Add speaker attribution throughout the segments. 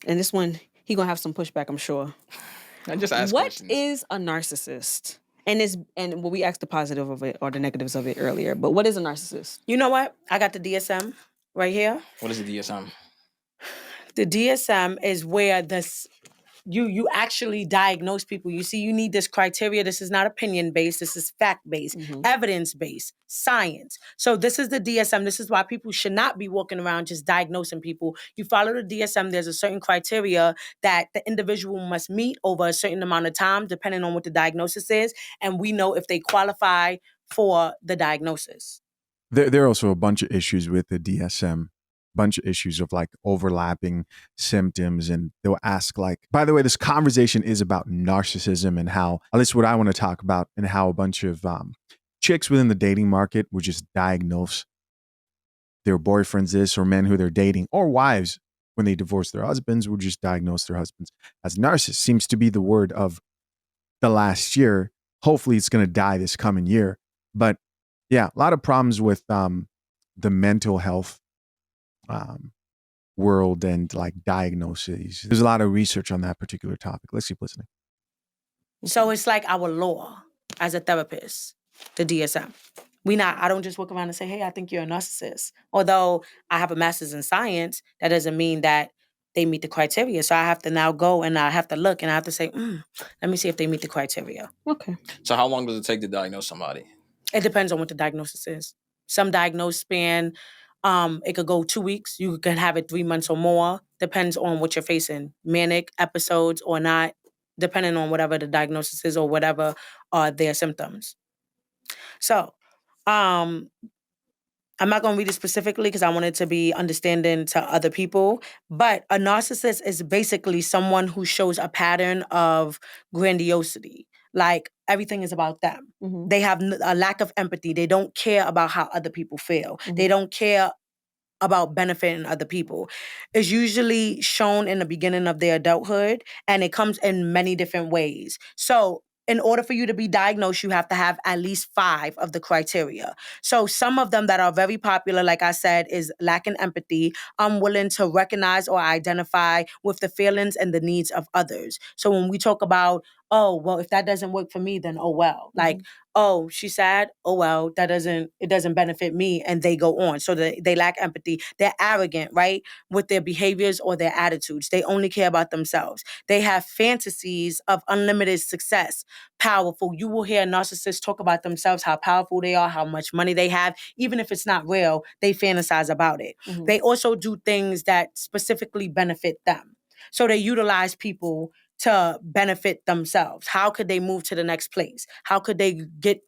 Speaker 1: and this one, he gonna have some pushback, I'm sure.
Speaker 2: I just ask
Speaker 1: What
Speaker 2: questions.
Speaker 1: is a narcissist? And we asked the positive of it or the negatives of it earlier, but what is a narcissist?
Speaker 3: You know what? I got the DSM right here.
Speaker 2: What is the DSM?
Speaker 3: The DSM is where you actually diagnose people. You see, you need this criteria. This is not opinion-based. This is fact-based, evidence-based, science. So this is the DSM. This is why people should not be walking around just diagnosing people. You follow the DSM. There's a certain criteria that the individual must meet over a certain amount of time, depending on what the diagnosis is. And we know if they qualify for the diagnosis.
Speaker 4: There are also a bunch of issues with the DSM. Bunch of issues of like overlapping symptoms, and they'll ask like, by the way, this conversation is about narcissism and how, at least what I want to talk about, and how a bunch of chicks within the dating market would just diagnose their boyfriends this, or men who they're dating, or wives when they divorce their husbands would just diagnose their husbands as narcissists. Seems to be the word of the last year. Hopefully it's going to die this coming year. But yeah, a lot of problems with the mental health world and like diagnoses. There's a lot of research on that particular topic. Let's keep listening.
Speaker 3: So it's like our law as a therapist, the DSM. I don't just walk around and say, hey, I think you're a narcissist. Although I have a master's in science, that doesn't mean that they meet the criteria. So I have to now go and I have to look and I have to say, let me see if they meet the criteria.
Speaker 1: Okay.
Speaker 2: So how long does it take to diagnose somebody?
Speaker 3: It depends on what the diagnosis is. Some diagnosed span, it could go 2 weeks. You can have it 3 months or more. Depends on what you're facing. Manic episodes or not, depending on whatever the diagnosis is or whatever are their symptoms. So, I'm not going to read it specifically because I want it to be understanding to other people. But a narcissist is basically someone who shows a pattern of grandiosity. Like everything is about them.
Speaker 1: Mm-hmm.
Speaker 3: They have a lack of empathy. They don't care about how other people feel.
Speaker 1: Mm-hmm.
Speaker 3: They don't care about benefiting other people. It's usually shown in the beginning of their adulthood, and it comes in many different ways. So in order for you to be diagnosed, you have to have at least 5 of the criteria. So some of them that are very popular, like I said, is lacking empathy, unwilling to recognize or identify with the feelings and the needs of others. So when we talk about, oh, well, if that doesn't work for me, then oh, well.
Speaker 1: Mm-hmm.
Speaker 3: Like, oh, she's sad. Oh, well, it doesn't benefit me. And they go on. So they lack empathy. They're arrogant, right? With their behaviors or their attitudes. They only care about themselves. They have fantasies of unlimited success. Powerful. You will hear narcissists talk about themselves, how powerful they are, how much money they have. Even if it's not real, they fantasize about it.
Speaker 1: Mm-hmm.
Speaker 3: They also do things that specifically benefit them. So they utilize people to benefit themselves. How could they move to the next place? How could they get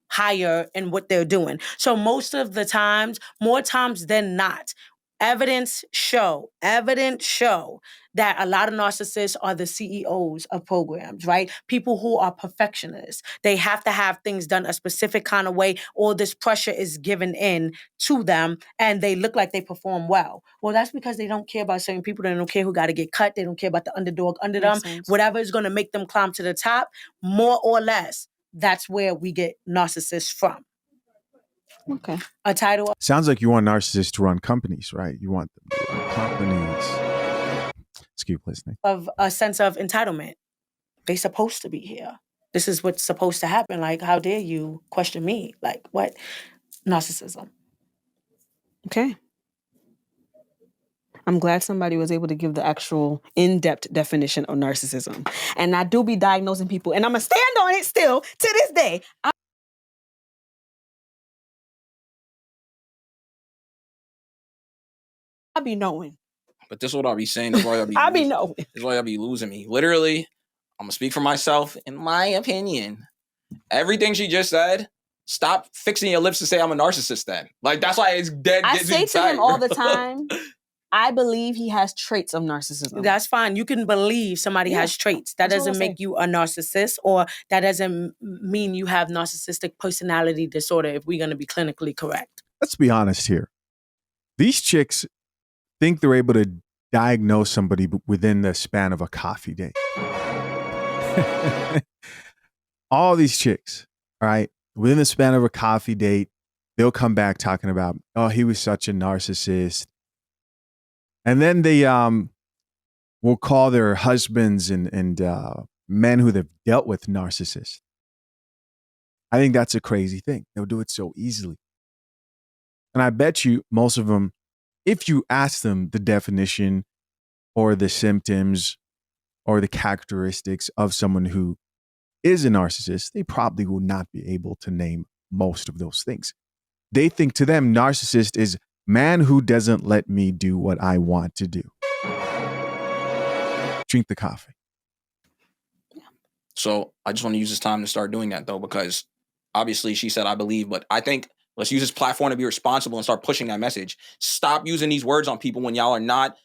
Speaker 3: higher in what they're doing? So most of the times, more times than not, evidence show that a lot of narcissists are the CEOs of programs, right? People who are perfectionists. They have to have things done a specific kind of way, or this pressure is given in to them and they look like they perform well. Well, that's because they don't care about certain people. They don't care who got to get cut. They don't care about the underdog under them.
Speaker 1: Sense.
Speaker 3: Whatever is going to make them climb to the top, more or less, that's where we get narcissists from.
Speaker 1: Okay.
Speaker 3: A title.
Speaker 4: Sounds like you want narcissists to run companies, right? You want them to run companies. Let's keep listening.
Speaker 3: Of a sense of entitlement. They're supposed to be here. This is what's supposed to happen. Like, how dare you question me? Like, what? Narcissism.
Speaker 1: Okay. I'm glad somebody was able to give the actual in-depth definition of narcissism. And I do be diagnosing people, and I'm going to stand on it still to this day. I be knowing.
Speaker 2: But this is what I'll be saying. This is why y'all be
Speaker 1: I be knowing.
Speaker 2: This is why y'all be losing me. Literally, I'm going to speak for myself. In my opinion, everything she just said, stop fixing your lips to say I'm a narcissist then. Like, that's why it's dead.
Speaker 1: I say to him all the time, I believe he has traits of narcissism.
Speaker 3: That's fine. You can believe somebody has traits. That doesn't make you a narcissist, or that doesn't mean you have narcissistic personality disorder, if we're going to be clinically correct.
Speaker 4: Let's be honest here. These chicks think they're able to diagnose somebody within the span of a coffee date. All these chicks, all right, within the span of a coffee date, they'll come back talking about, oh, he was such a narcissist. And then they will call their husbands and men who they've dealt with narcissists. I think that's a crazy thing. They'll do it so easily. And I bet you most of them, if you ask them the definition or the symptoms or the characteristics of someone who is a narcissist, they probably will not be able to name most of those things. They think to them, narcissist is man who doesn't let me do what I want to do. Drink the coffee.
Speaker 2: So I just want to use this time to start doing that, though, because obviously she said, I believe, but I think let's use this platform to be responsible and start pushing that message. Stop using these words on people when y'all are not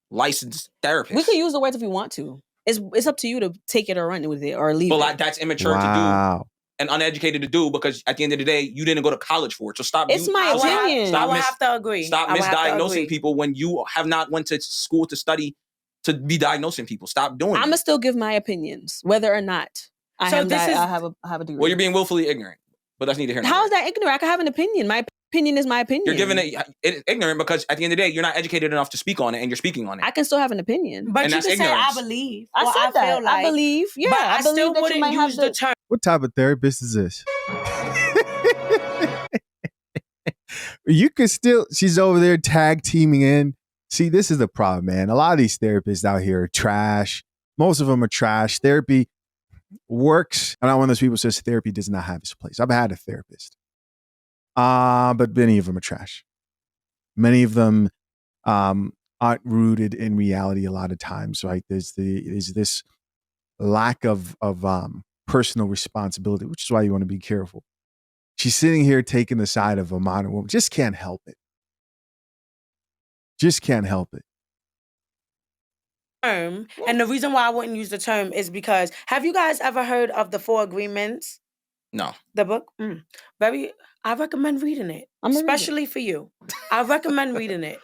Speaker 2: licensed therapists.
Speaker 1: We could use the words if we want to. It's up to you to take it or run with it or leave
Speaker 2: but
Speaker 1: it.
Speaker 2: like, that's immature to do and uneducated to do, because at the end of the day, you didn't go to college for it. So stop.
Speaker 1: It's my opinion.
Speaker 3: I would have to agree.
Speaker 2: Stop misdiagnosing people when you have not went to school to study to be diagnosing people. Stop doing it.
Speaker 1: I'm gonna still give my opinions, whether or not I have a degree.
Speaker 2: Well, you're being willfully ignorant, but that's neither here nor there.
Speaker 1: How is that ignorant? I can have an opinion. My opinion is my opinion.
Speaker 2: You're giving it ignorant because at the end of the day, you're not educated enough to speak on it, and you're speaking on it.
Speaker 1: I can still have an opinion.
Speaker 3: But
Speaker 2: and
Speaker 3: you
Speaker 2: that's
Speaker 3: can say,
Speaker 2: ignorance.
Speaker 3: I believe.
Speaker 1: I said that.
Speaker 3: Feel like,
Speaker 1: I believe. Yeah,
Speaker 3: but I
Speaker 1: believe
Speaker 3: still
Speaker 1: that you
Speaker 3: wouldn't
Speaker 1: might have
Speaker 3: use the term.
Speaker 4: What type of therapist is this? You could still, she's over there tag teaming in. See, this is the problem, man. A lot of these therapists out here are trash. Most of them are trash. Therapy works. I'm not one of those people who says therapy does not have its place. I've had a therapist. But many of them are trash. Many of them aren't rooted in reality a lot of times, right? There's this lack of personal responsibility, which is why you want to be careful. She's sitting here taking the side of a modern woman. Just can't help it. Just can't help it.
Speaker 3: And the reason why I wouldn't use the term is because, have you guys ever heard of the 4 Agreements?
Speaker 2: No.
Speaker 3: The book? I recommend reading it, especially for you. I recommend reading it.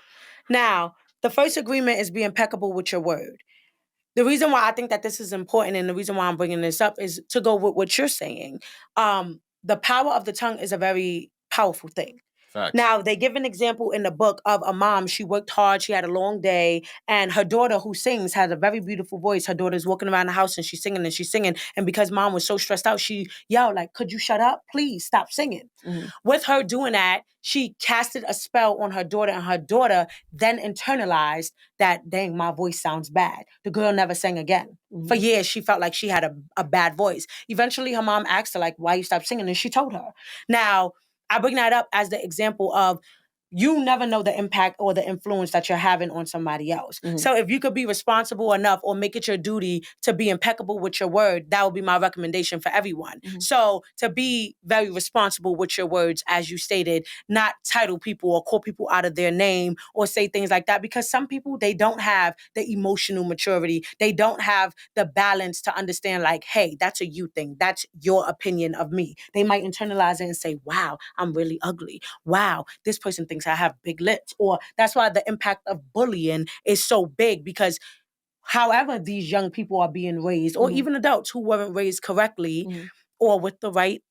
Speaker 3: Now, the first agreement is be impeccable with your word. The reason why I think that this is important and the reason why I'm bringing this up is to go with what you're saying. The power of the tongue is a very powerful thing.
Speaker 2: Facts.
Speaker 3: Now, they give an example in the book of a mom. She worked hard. She had a long day. And her daughter, who sings, has a very beautiful voice. Her daughter's walking around the house and she's singing and she's singing. And because mom was so stressed out, she yelled, like, could you shut up? Please stop singing. Mm-hmm. With her doing that, she casted a spell on her daughter, and her daughter then internalized that, dang, my voice sounds bad. The girl never sang again. Mm-hmm. For years, she felt like she had a bad voice. Eventually, her mom asked her, like, why you stopped singing? And she told her. Now, I bring that up as the example of you never know the impact or the influence that you're having on somebody else. Mm-hmm. So if you could be responsible enough or make it your duty to be impeccable with your word, that would be my recommendation for everyone. Mm-hmm. So to be very responsible with your words, as you stated, not title people or call people out of their name or say things like that, because some people, they don't have the emotional maturity. They don't have the balance to understand, like, hey, that's a you thing. That's your opinion of me. They might internalize it and say, wow, I'm really ugly. Wow, this person thinks I have big lips. Or that's why the impact of bullying is so big, because however these young people are being raised, or even adults who weren't raised correctly or with the right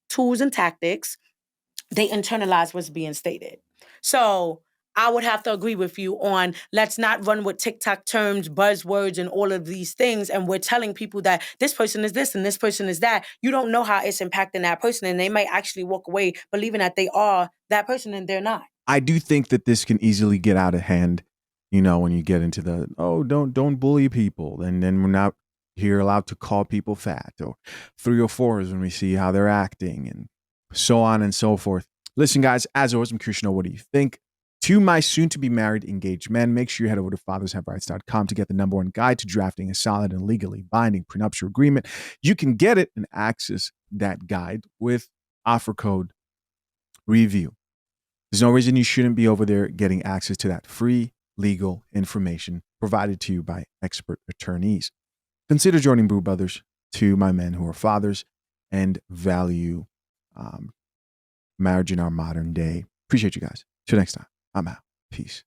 Speaker 3: tools and tactics, they internalize what's being stated. So I would have to agree with you on, let's not run with TikTok terms, buzzwords, and all of these things. And we're telling people that this person is this and this person is that. You don't know how it's impacting that person. And they might actually walk away believing that they are that person and they're not.
Speaker 4: I do think that this can easily get out of hand, you know, when you get into the, don't bully people. And then we're not here allowed to call people fat, or 304s when we see how they're acting, and so on and so forth. Listen, guys, as always, I'm curious to know, what do you think? To my soon-to-be-married engaged men, make sure you head over to fathershaverights.com to get the #1 guide to drafting a solid and legally binding prenuptial agreement. You can get it and access that guide with offer code REVIEW. There's no reason you shouldn't be over there getting access to that free legal information provided to you by expert attorneys. Consider joining Brew Brothers, to my men who are fathers and value marriage in our modern day. Appreciate you guys. Till next time. I'm out. Peace.